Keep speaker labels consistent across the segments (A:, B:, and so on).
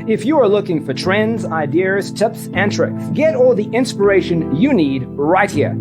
A: If you are looking for trends, ideas, tips, and tricks, get all the inspiration you need right here.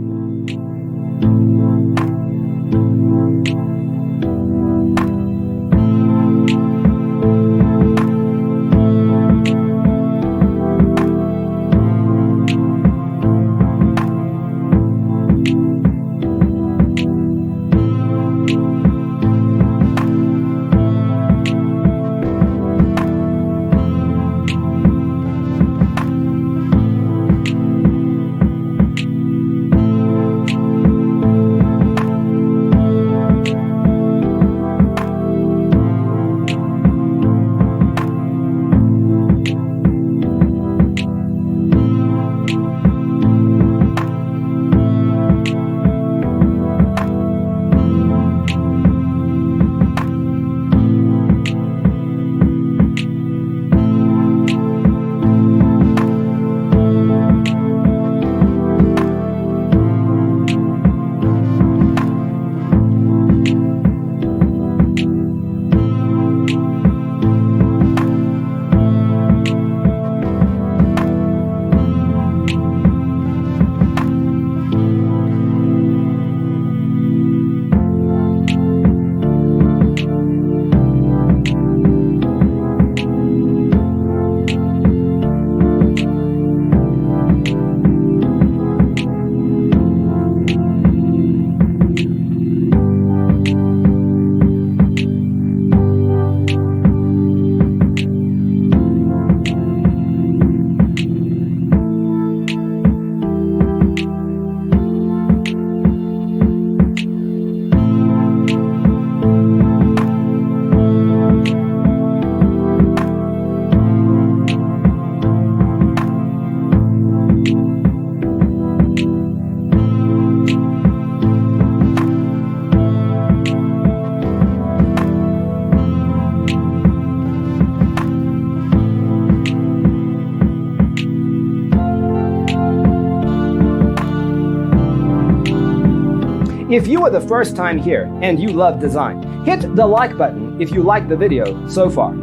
A: If you are the first time here and you love design, hit the like button if you like the video so far.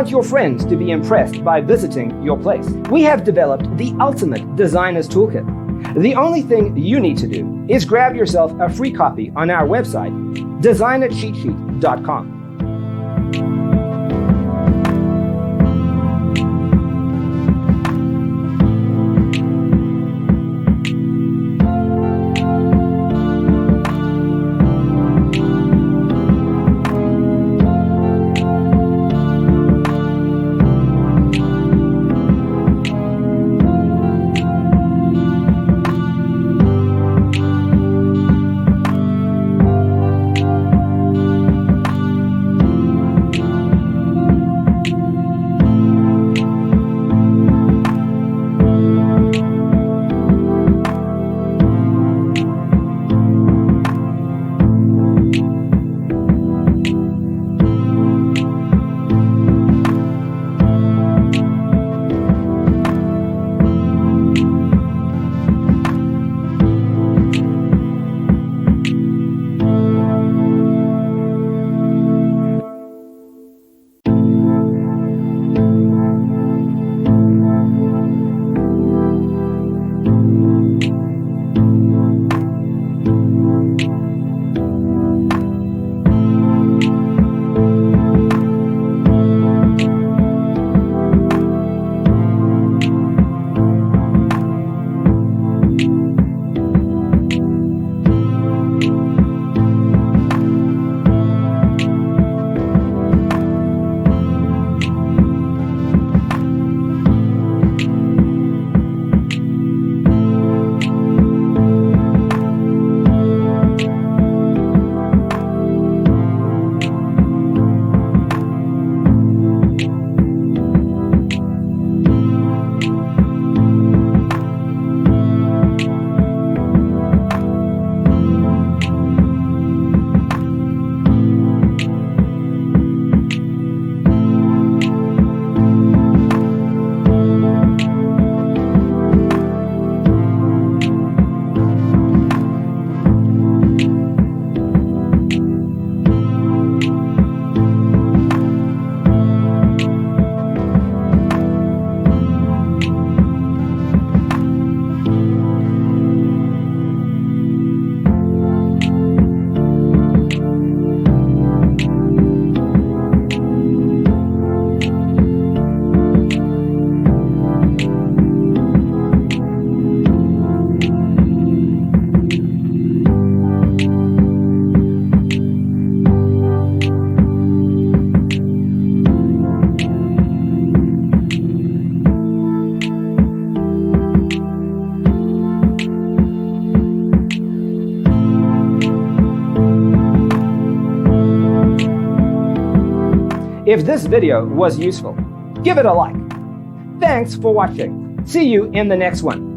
A: want your friends to be impressed by visiting your place. We have developed the ultimate designer's toolkit. The only thing you need to do is grab yourself a free copy on our website, designercheatsheet.com.
B: If this video was useful, give it a like. Thanks for watching. See you in the next one.